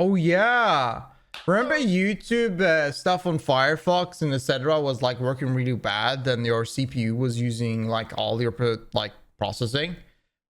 Oh yeah. Remember YouTube stuff on Firefox and etc. was like working really bad, and your CPU was using like all your processing.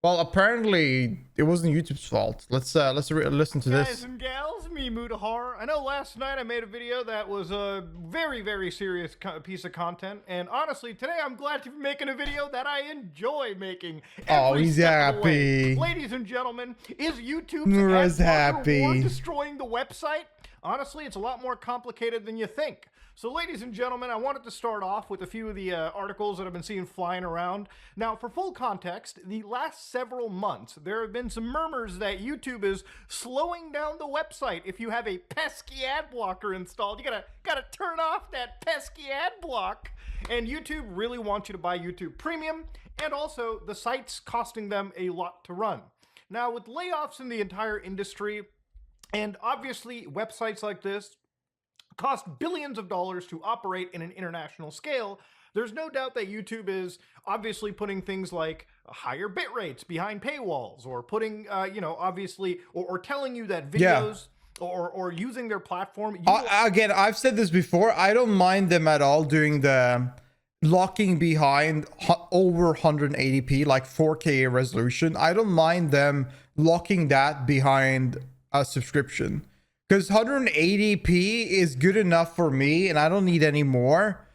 Well, apparently it wasn't YouTube's fault. Let's listen to this. Guys and gals, me Mutahar. I know last night I made a video that was a very serious piece of content, and honestly, today I'm glad to be making a video that I enjoy making. Oh, he's happy. Ladies and gentlemen, is YouTube's Nora's happy. destroying the website? Honestly, it's a lot more complicated than you think. So ladies and gentlemen, I wanted to start off with a few of the articles that I've been seeing flying around. Now, for full context, the last several months, there have been some murmurs that YouTube is slowing down the website. If you have a pesky ad blocker installed, you gotta turn off that pesky ad block. And YouTube really wants you to buy YouTube Premium, and also the site's costing them a lot to run. Now, with layoffs in the entire industry, and obviously websites like this cost billions of dollars to operate in an international scale, there's no doubt that YouTube is obviously putting things like higher bit rates behind paywalls, or putting, obviously, or telling you that videos or using their platform. Again, I've said this before. I don't mind them at all doing the locking behind over 180p, like 4K resolution. I don't mind them locking that behind a subscription, because 180p is good enough for me and I don't need any more.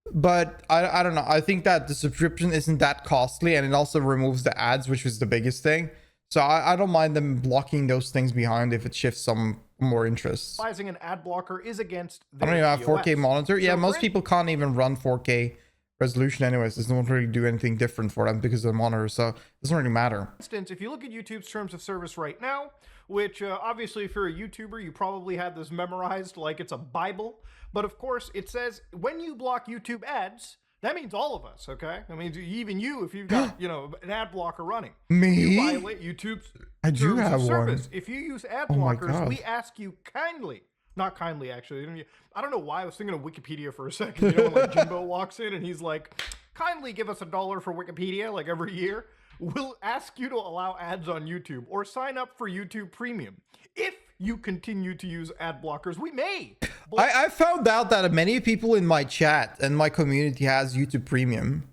But I don't know, I think that the subscription isn't that costly, and it also removes the ads, which was the biggest thing. So I don't mind them blocking those things behind if it shifts some more interest. Utilizing an ad blocker is against I don't even have 4K monitor. Yeah, So most people can't even run 4K resolution anyways. It doesn't really do anything different for them because of the monitor, so it doesn't really matter. For instance, if you look at YouTube's terms of service right now, which obviously if you're a YouTuber, you probably have this memorized like it's a Bible. But of course, it says when you block YouTube ads, that means all of us, okay? I mean, even you, if you've got, an ad blocker running. Me? You violate YouTube's I do terms have of service. one. If you use ad Oh my blockers, God. we ask you kindly, not kindly actually, I don't know why I was thinking of Wikipedia for a second. When like Jimbo walks in and he's like, kindly give us $1 for Wikipedia like every year. We'll ask you to allow ads on YouTube or sign up for YouTube Premium. If you continue to use ad blockers, we may. I found out that many people in my chat and my community has YouTube Premium.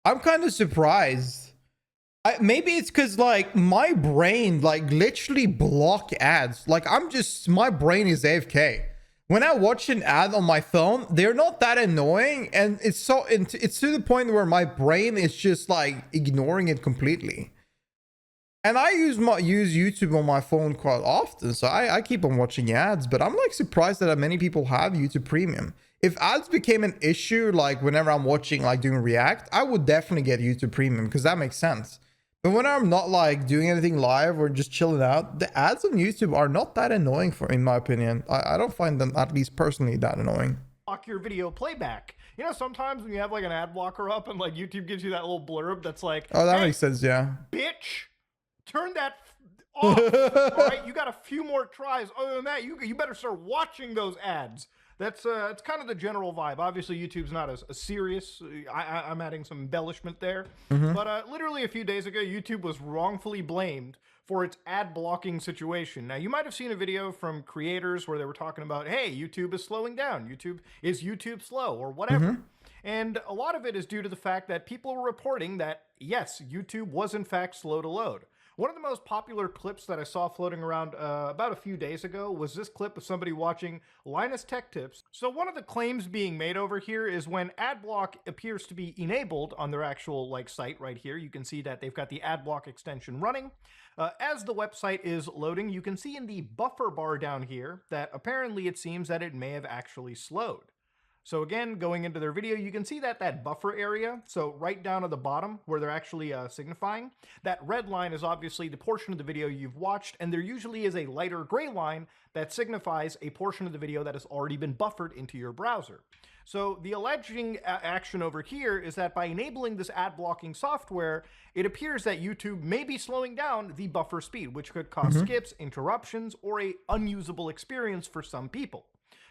I'm kind of surprised. Maybe it's because like my brain like literally block ads. Like my brain is AFK. When I watch an ad on my phone, they're not that annoying, and it's to the point where my brain is just like ignoring it completely. And I use YouTube on my phone quite often, so I keep on watching ads, but I'm like surprised that many people have YouTube Premium. If ads became an issue, like whenever I'm watching, like doing React, I would definitely get YouTube Premium because that makes sense. But when I'm not like doing anything live or just chilling out, the ads on YouTube are not that annoying in my opinion. I don't find them, at least personally, that annoying. Block your video playback. Sometimes when you have like an ad blocker up and like YouTube gives you that little blurb that's like, Oh, that hey, makes sense, yeah. bitch, turn that off. All right, you got a few more tries. Other than that, you better start watching those ads. That's it's kind of the general vibe. Obviously, YouTube's not as serious. I'm adding some embellishment there. But literally a few days ago, YouTube was wrongfully blamed for its ad blocking situation. Now, you might have seen a video from creators where they were talking about, hey, YouTube is slowing down. Is YouTube slow or whatever. And a lot of it is due to the fact that people were reporting that, yes, YouTube was in fact slow to load. One of the most popular clips that I saw floating around about a few days ago was this clip of somebody watching Linus Tech Tips. So one of the claims being made over here is when Adblock appears to be enabled on their actual site right here, you can see that they've got the Adblock extension running. As the website is loading, you can see in the buffer bar down here that apparently it seems that it may have actually slowed. So again, going into their video, you can see that buffer area, so right down at the bottom where they're actually signifying, that red line is obviously the portion of the video you've watched, and there usually is a lighter gray line that signifies a portion of the video that has already been buffered into your browser. So the alleging action over here is that by enabling this ad blocking software, it appears that YouTube may be slowing down the buffer speed, which could cause skips, interruptions, or an unusable experience for some people.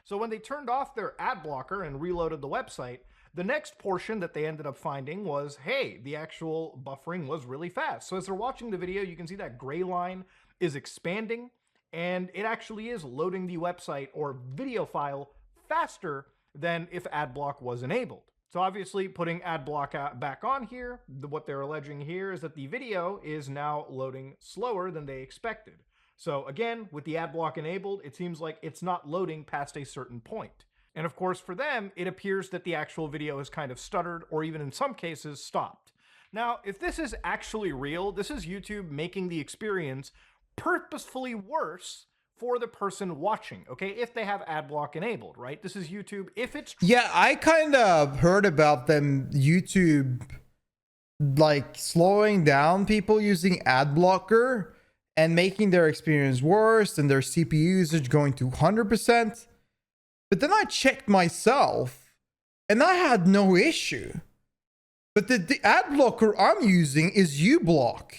So when they turned off their ad blocker and reloaded the website, the next portion that they ended up finding was, hey, the actual buffering was really fast. So as they're watching the video, you can see that gray line is expanding, and it actually is loading the website or video file faster than if Adblock was enabled. So obviously putting Adblock back on here, what they're alleging here is that the video is now loading slower than they expected. So again, with the Adblock enabled, it seems like it's not loading past a certain point. And of course for them, it appears that the actual video is kind of stuttered or even in some cases stopped. Now, if this is actually real, this is YouTube making the experience purposefully worse for the person watching, okay? If they have Adblock enabled, right? This is YouTube. If it's Yeah, I kind of heard about them, YouTube, like slowing down people using ad blocker and making their experience worse and their CPU usage going to 100%. But then I checked myself and I had no issue. But the ad blocker I'm using is uBlock.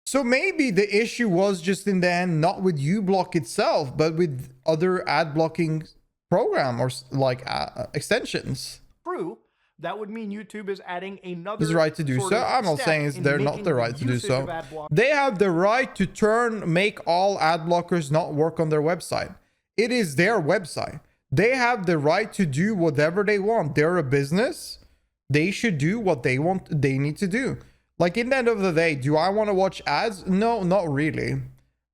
So maybe the issue was just in the end not with uBlock itself, but with other ad blocking program or like extensions. true, that would mean YouTube is adding another. Is the right to do so. I'm not saying they're not the right to do so. They have the right to make all ad blockers not work on their website. It is their website. They have the right to do whatever they want. They're a business. They should do what they want. They need to do. Like, in the end of the day, do I want to watch ads? No, not really.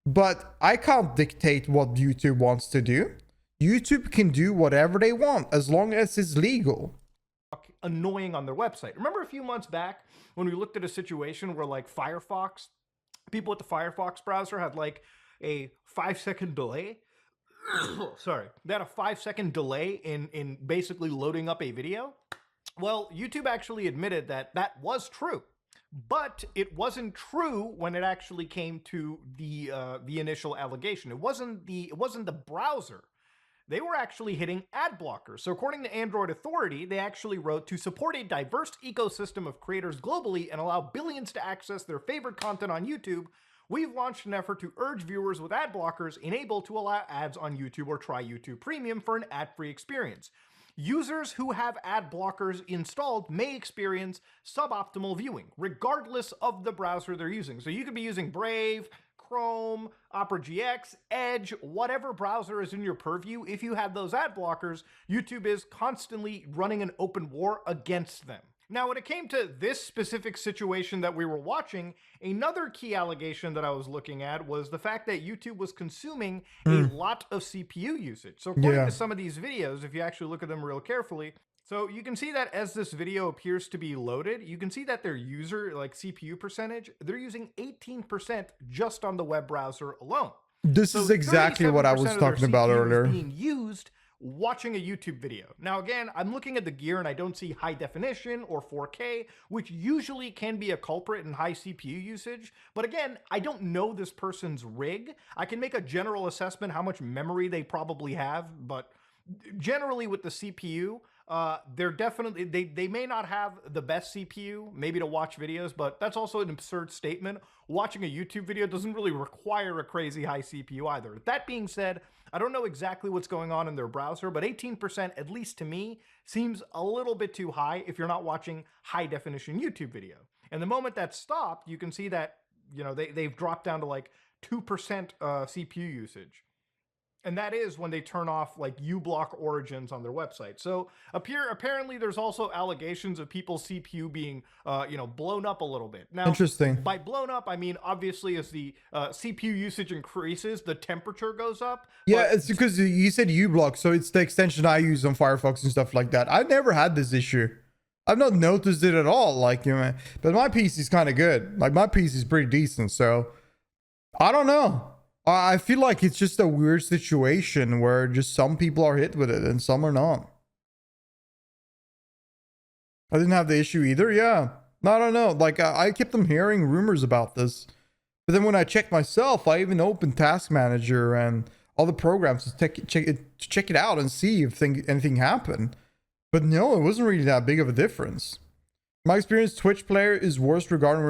But I can't dictate what YouTube wants to do. YouTube can do whatever they want as long as it's legal. Annoying on their website. Remember a few months back when we looked at a situation where like Firefox, people with the Firefox browser had like a 5-second delay? Sorry, they had a 5-second delay in basically loading up a video. Well, YouTube actually admitted that that was true. But it wasn't true when it actually came to the initial allegation. It wasn't the browser. They were actually hitting ad blockers. So according to Android Authority, they actually wrote, to support a diverse ecosystem of creators globally and allow billions to access their favorite content on YouTube, we've launched an effort to urge viewers with ad blockers enabled to allow ads on YouTube or try YouTube Premium for an ad-free experience. Users who have ad blockers installed may experience suboptimal viewing, regardless of the browser they're using. So you could be using Brave, Chrome, Opera GX, Edge, whatever browser is in your purview. If you have those ad blockers, YouTube is constantly running an open war against them. Now, when it came to this specific situation that we were watching, another key allegation that I was looking at was the fact that YouTube was consuming a lot of CPU usage. So according to some of these videos, if you actually look at them real carefully, so you can see that as this video appears to be loaded, you can see that their user, like CPU percentage, they're using 18% just on the web browser alone. This is exactly what I was talking about earlier. Being used watching a YouTube video. Now again, I'm looking at the gear and I don't see high definition or 4K, which usually can be a culprit in high CPU usage. But again, I don't know this person's rig. I can make a general assessment how much memory they probably have, but generally with the CPU, they're definitely, they may not have the best CPU, maybe to watch videos, but that's also an absurd statement. Watching a YouTube video doesn't really require a crazy high CPU either. That being said, I don't know exactly what's going on in their browser, but 18%, at least to me, seems a little bit too high if you're not watching high definition YouTube video. And the moment that stopped, you can see that, you know, they've dropped down to like 2% CPU usage. And that is when they turn off like uBlock origins on their website. So apparently there's also allegations of people's CPU being, blown up a little bit. Now, interesting. By blown up, I mean, obviously as the CPU usage increases, the temperature goes up. Yeah, it's because you said uBlock, so it's the extension I use on Firefox and stuff like that. I've never had this issue. I've not noticed it at all. Like, you know, but my PC is kind of good. Like, my PC is pretty decent. So I don't know. I feel like it's just a weird situation where just some people are hit with it and some are not. I didn't have the issue either. Yeah. No, I don't know. Like, I kept on hearing rumors about this. But then when I checked myself, I even opened Task Manager and all the programs to check it out and see if anything happened. But no, it wasn't really that big of a difference. My experience, Twitch player is worse regarding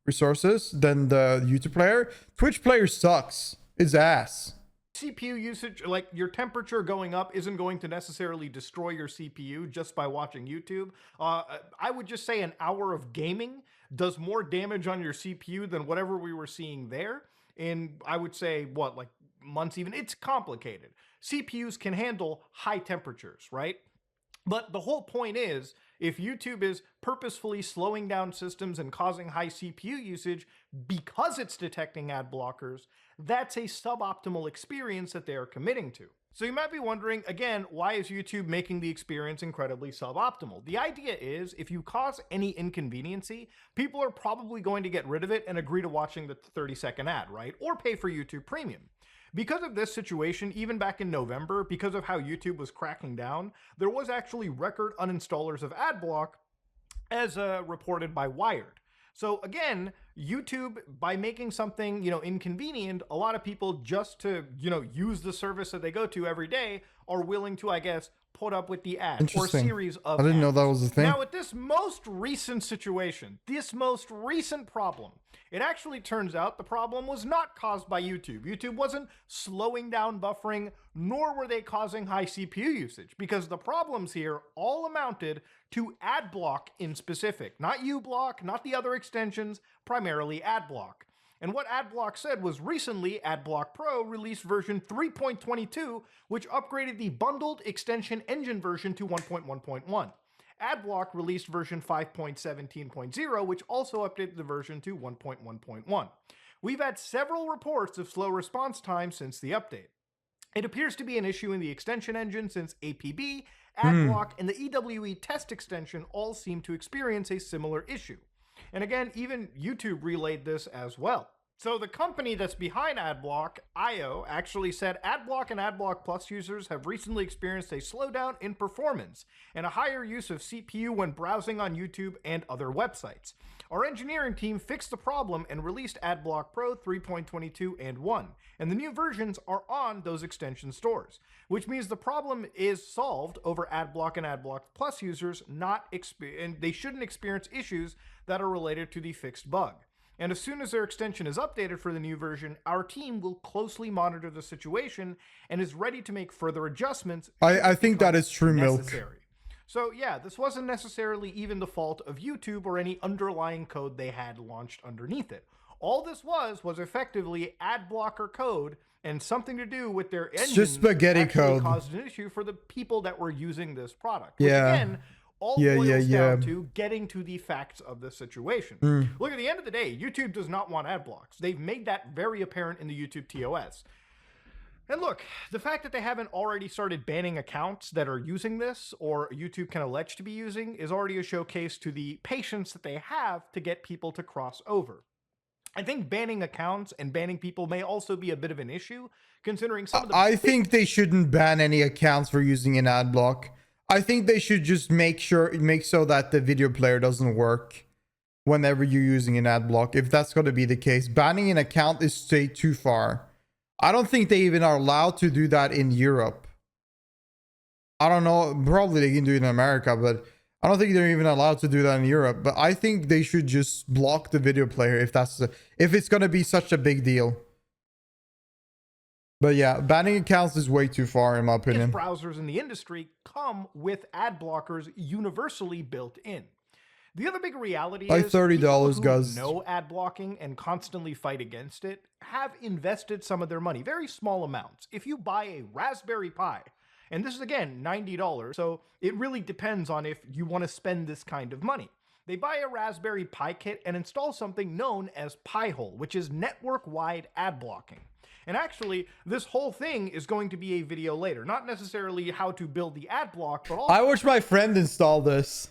resources than the YouTube player. Twitch player sucks. It's ass. CPU usage, like your temperature going up isn't going to necessarily destroy your CPU just by watching YouTube. I would just say an hour of gaming does more damage on your CPU than whatever we were seeing there. in, I would say, what, like months even. It's complicated. CPUs can handle high temperatures, right? But the whole point is, if YouTube is purposefully slowing down systems and causing high CPU usage because it's detecting ad blockers, that's a suboptimal experience that they are committing to. So you might be wondering, again, why is YouTube making the experience incredibly suboptimal? The idea is, if you cause any inconveniency, people are probably going to get rid of it and agree to watching the 30-second ad, right? Or pay for YouTube Premium. Because of this situation, even back in November, because of how YouTube was cracking down, there was actually record uninstallers of Adblock, as reported by Wired. So again, YouTube, by making something, inconvenient, a lot of people, just to, use the service that they go to every day, are willing to, I guess, put up with the ad or series of I didn't know ads. that was a thing. Now, with this most recent situation, this most recent problem, it actually turns out the problem was not caused by YouTube. YouTube wasn't slowing down buffering, nor were they causing high CPU usage, because the problems here all amounted to Adblock in specific. Not uBlock, not the other extensions, primarily Adblock. And what Adblock said was recently Adblock Pro released version 3.22, which upgraded the bundled extension engine version to 1.1.1. Adblock released version 5.17.0, which also updated the version to 1.1.1. We've had several reports of slow response time since the update. It appears to be an issue in the extension engine since APB, Adblock, and the EWE test extension all seem to experience a similar issue. And again, even YouTube relayed this as well. So the company that's behind Adblock, IO, actually said Adblock and Adblock Plus users have recently experienced a slowdown in performance and a higher use of CPU when browsing on YouTube and other websites. Our engineering team fixed the problem and released Adblock Pro 3.22 and 1, and the new versions are on those extension stores, which means the problem is solved over Adblock and Adblock Plus users, and they shouldn't experience issues that are related to the fixed bug. And as soon as their extension is updated for the new version, our team will closely monitor the situation and is ready to make further adjustments. I think that is true necessary. milk. So yeah, this wasn't necessarily even the fault of YouTube or any underlying code they had launched underneath it. All this was effectively ad blocker code and something to do with their engine. Just spaghetti code Caused an issue for the people that were using this product. Yeah. Which again, all boils down to getting to the facts of the situation. Look, at the end of the day, YouTube does not want ad blocks. They've made that very apparent in the YouTube TOS. And look, the fact that they haven't already started banning accounts that are using this, or YouTube can allege to be using, is already a showcase to the patience that they have to get people to cross over. I think banning accounts and banning people may also be a bit of an issue, considering some of the... I think they shouldn't ban any accounts for using an ad block. I think they should just make so that the video player doesn't work whenever you're using an ad block. If that's going to be the case, banning an account is straight too far. I don't think they even are allowed to do that in Europe. I don't know. Probably they can do it in America, but I don't think they're even allowed to do that in Europe. But I think they should just block the video player if it's going to be such a big deal. But yeah, banning accounts is way too far in my opinion. Browsers in the industry come with ad blockers universally built in. The other big reality is $30, people guys. who know ad blocking and constantly fight against it have invested some of their money, very small amounts. If you buy a Raspberry Pi, and this is again $90, so it really depends on if you want to spend this kind of money. They buy a Raspberry Pi kit and install something known as Pi-hole, which is network-wide ad blocking. And actually, this whole thing is going to be a video later. Not necessarily how to build the ad block, but also... I watched my friend install this.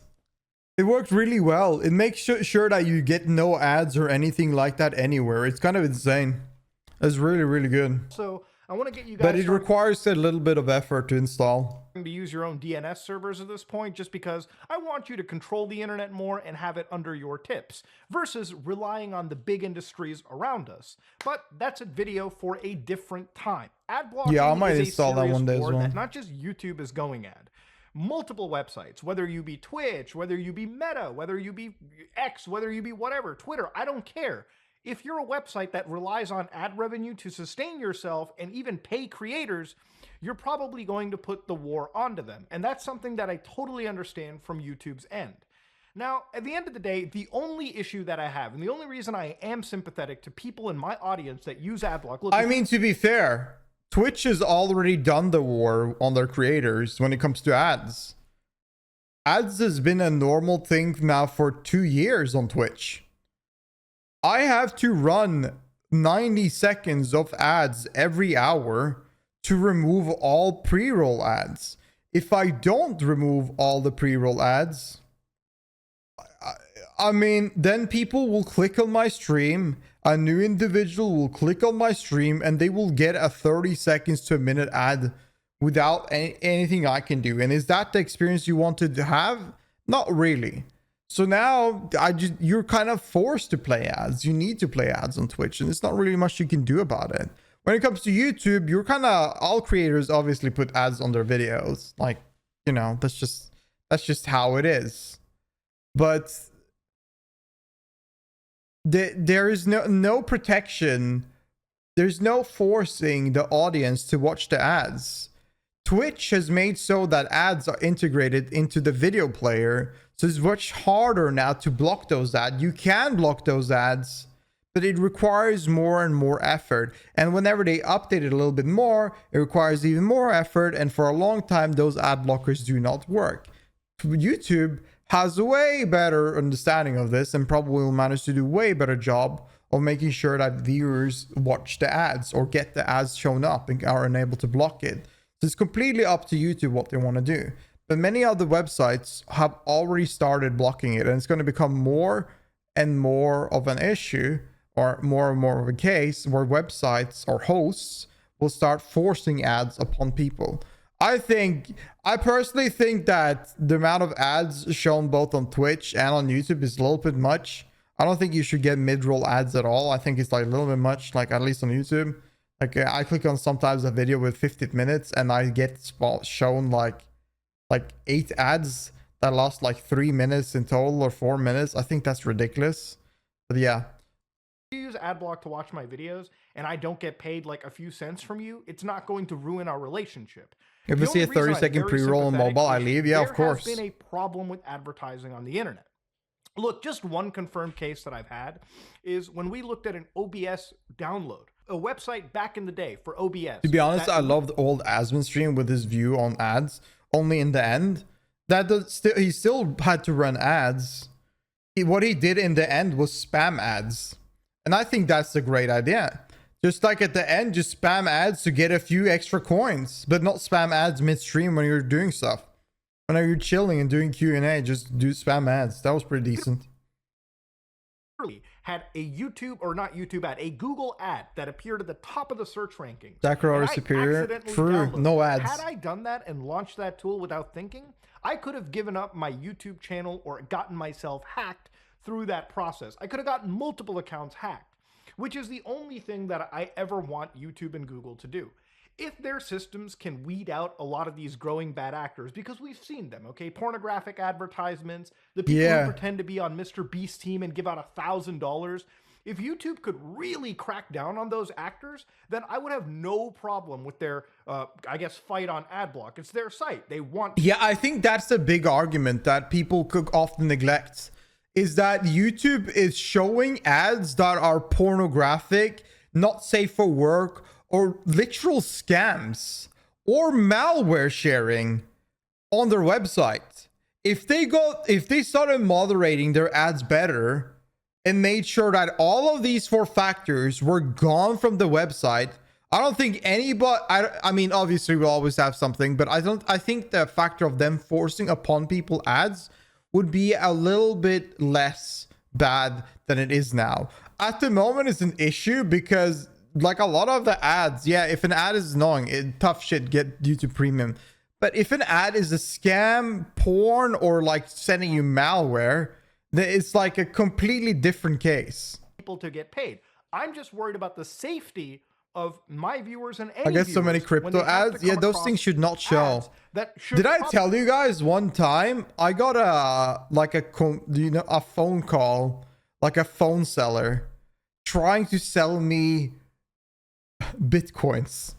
It worked really well. It makes sure that you get no ads or anything like that anywhere. It's kind of insane. It's really, really good. So I want to get you guys... But it requires a little bit of effort to install. To use your own DNS servers at this point, just because I want you to control the internet more and have it under your tips, versus relying on the big industries around us. But that's a video for a different time. Ad blocking, yeah, I might is install that one day as well. That not just YouTube is going at. Multiple websites, whether you be Twitch, whether you be Meta, whether you be X, whether you be whatever, Twitter, I don't care. If you're a website that relies on ad revenue to sustain yourself and even pay creators, you're probably going to put the war onto them. And that's something that I totally understand from YouTube's end. Now, at the end of the day, the only issue that I have, and the only reason I am sympathetic to people in my audience that use Adblock, look, I mean, to be fair, Twitch has already done the war on their creators when it comes to ads. Ads has been a normal thing now for 2 years on Twitch. I have to run 90 seconds of ads every hour to remove all pre-roll ads. If I don't remove all the pre-roll ads, I mean, then people will click on my stream, a new individual will click on my stream, and they will get a 30 seconds to a minute ad without anything I can do. And is that the experience you wanted to have? Not really. So now you're kind of forced to play ads. You need to play ads on Twitch, and it's not really much you can do about it. When it comes to YouTube, you're kind of, all creators obviously put ads on their videos. Like, you know, that's just how it is. But there is no protection. There's no forcing the audience to watch the ads. Twitch has made so that ads are integrated into the video player, so it's much harder now to block those ads. You can block those ads, but it requires more and more effort. And whenever they update it a little bit more, it requires even more effort. And for a long time, those ad blockers do not work. YouTube has a way better understanding of this and probably will manage to do a way better job of making sure that viewers watch the ads or get the ads shown up and are unable to block it. So it's completely up to YouTube what they want to do. But many other websites have already started blocking it, and it's going to become more and more of an issue, or more and more of a case where websites or hosts will start forcing ads upon people. I personally think that the amount of ads shown both on Twitch and on YouTube is a little bit much. I don't think you should get mid-roll ads at all. I think it's like a little bit much, like at least on YouTube. Like I click on sometimes a video with 50 minutes and I get shown like 8 ads that last like 3 minutes in total or 4 minutes. I think that's ridiculous. But yeah. If you use Adblock to watch my videos and I don't get paid like a few cents from you, it's not going to ruin our relationship. If you see a 30-second pre-roll on mobile, I leave. Yeah, of course. There has been a problem with advertising on the internet. Look, just one confirmed case that I've had is when we looked at an OBS download, a website back in the day for OBS. To be honest, I loved old Asmon stream with his view on ads. Only in the end, he still had to run ads. What he did in the end was spam ads. And I think that's a great idea. Just like at the end, just spam ads to get a few extra coins, but not spam ads midstream when you're doing stuff. When you're chilling and doing Q&A, just do spam ads. That was pretty decent. Had a YouTube, or not YouTube ad, a Google ad that appeared at the top of the search rankings. Sakura superior. True. No ads. Had I done that and launched that tool without thinking, I could have given up my YouTube channel or gotten myself hacked through that process. I could have gotten multiple accounts hacked, which is the only thing that I ever want YouTube and Google to do. If their systems can weed out a lot of these growing bad actors, because we've seen them, okay? Pornographic advertisements, the people who pretend to be on Mr. Beast's team and give out $1,000. If YouTube could really crack down on those actors, then I would have no problem with their, I guess, fight on Adblock. It's their site. They want... Yeah, I think that's a big argument that people could often neglect, is that YouTube is showing ads that are pornographic, not safe for work, or literal scams or malware sharing on their website. If they started moderating their ads better and made sure that all of these 4 factors were gone from the website, I don't think anybody, I mean, obviously we'll always have something, but I think the factor of them forcing upon people ads would be a little bit less bad than it is now. At the moment, it's an issue because like a lot of the ads, yeah, if an ad is annoying, tough shit, get YouTube Premium. But if an ad is a scam, porn, or like sending you malware, then it's like a completely different case. People to get paid. I'm just worried about the safety of my viewers and any I guess so many crypto ads. Yeah, those things should not show. Did I tell you guys one time I got a phone call, like a phone seller trying to sell me Bitcoins.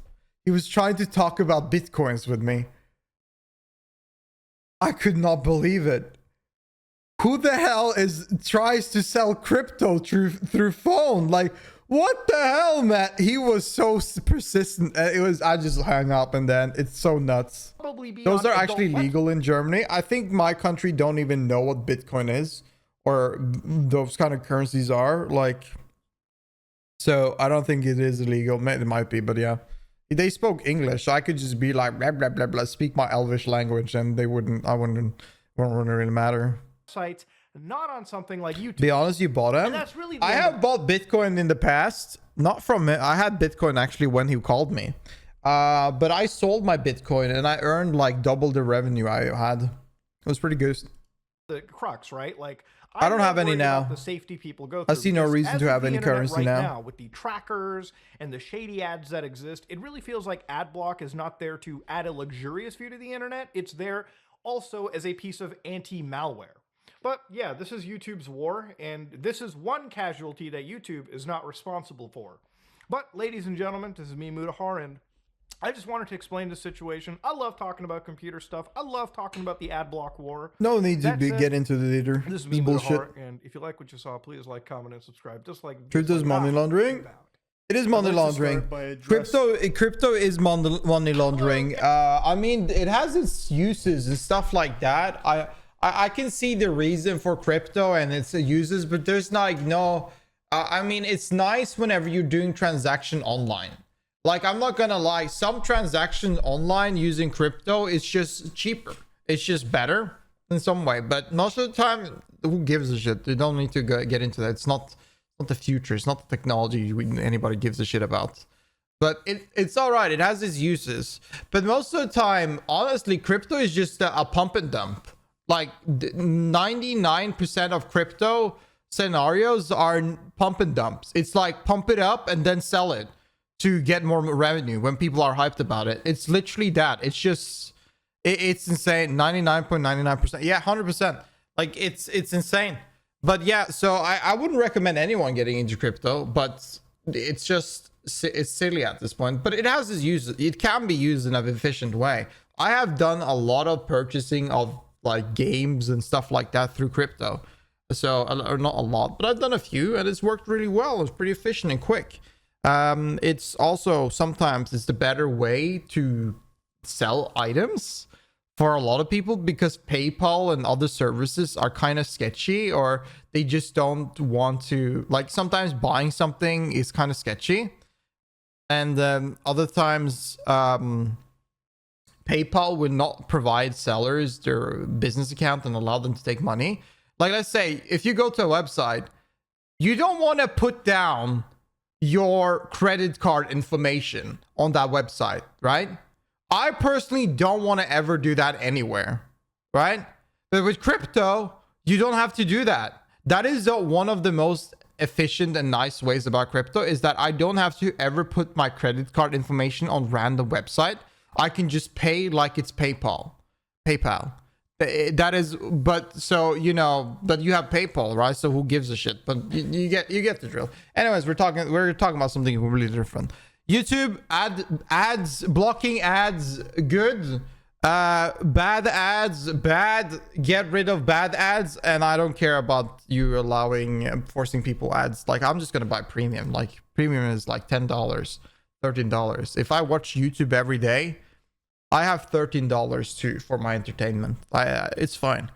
He was trying to talk about Bitcoins with me. I could not believe it. who the hell tries to sell crypto through phone? Like, what the hell, man? He was so persistent. I just hung up, and then it's so nuts. Those are actually legal in Germany. I think my country don't even know what Bitcoin is or those kind of currencies are. Like, so I don't think it is illegal. It might be, but yeah. They spoke English, so I could just be like, blah, blah, blah, blah, speak my Elvish language, and it wouldn't really matter. Sites, not on something like YouTube. Be honest, you bought him. And that's really I have bought Bitcoin in the past, not from it. I had Bitcoin actually when he called me, but I sold my Bitcoin and I earned like double the revenue I had. It was pretty good. The crux, right? Like, I don't have any now. The safety people go through. I see no reason to have any currency now. With the trackers and the shady ads that exist, it really feels like Adblock is not there to add a luxurious view to the internet. It's there also as a piece of anti-malware. But yeah, this is YouTube's war, and this is one casualty that YouTube is not responsible for. But ladies and gentlemen, this is me, Mutahar, and I just wanted to explain the situation. I love talking about computer stuff. I love talking about the Adblock war. No need to get into the later. This is me, Mutahar, and if you like what you saw, please like, comment, and subscribe. Just like truth is money laundering. It is money laundering. Crypto is money laundering. I mean, it has its uses and stuff like that. I can see the reason for crypto and its uses, but there's like no. I mean, it's nice whenever you're doing transaction online. Like, I'm not gonna lie, some transaction online using crypto is just cheaper. It's just better in some way, but most of the time, who gives a shit? You don't need to get into that. It's not the future. It's not the technology anybody gives a shit about. But it's all right. It has its uses. But most of the time, honestly, crypto is just a pump and dump. Like 99% of crypto scenarios are pump and dumps. It's like pump it up and then sell it to get more revenue when people are hyped about it. It's literally that. It's just, it's insane. 99.99%. Yeah, 100%. Like, it's insane. But yeah, so I wouldn't recommend anyone getting into crypto, but it's just, it's silly at this point. But it has its uses. It can be used in an efficient way. I have done a lot of purchasing of like games and stuff like that through crypto. So, or not a lot, but I've done a few and it's worked really well. It's pretty efficient and quick. It's also, sometimes it's the better way to sell items for a lot of people, because PayPal and other services are kind of sketchy, or they just don't want to, like, sometimes buying something is kind of sketchy. And other times, PayPal will not provide sellers their business account and allow them to take money. Like, let's say if you go to a website, you don't want to put down your credit card information on that website, right? I personally don't want to ever do that anywhere, right? But with crypto, you don't have to do that. That is one of the most efficient and nice ways about crypto, is that I don't have to ever put my credit card information on random website. I can just pay like it's PayPal. That is, but so, you know, but you have PayPal, right? So who gives a shit? But you get the drill. Anyways, we're talking about something completely different. YouTube ads, blocking ads, good. Bad ads, bad. Get rid of bad ads. And I don't care about you forcing people ads. Like, I'm just gonna buy premium. Like, premium is like $10, $13. If I watch YouTube every day, I have $13 too for my entertainment. It's fine.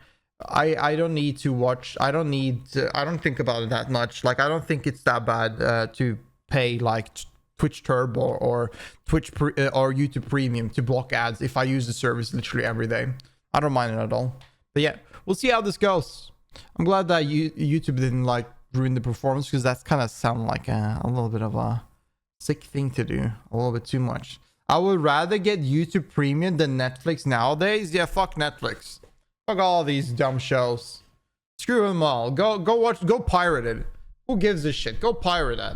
I don't need to watch. I don't think about it that much. Like, I don't think it's that bad to pay like Twitch Turbo or or YouTube Premium to block ads if I use the service literally every day. I don't mind it at all. But yeah, we'll see how this goes. I'm glad that YouTube didn't like ruin the performance, because that's kind of sound like a little bit of a sick thing to do. A little bit too much. I would rather get YouTube Premium than Netflix nowadays. Yeah, fuck Netflix. Fuck all these dumb shows. Screw them all. Go watch. Go pirate it. Who gives a shit? Go pirate that.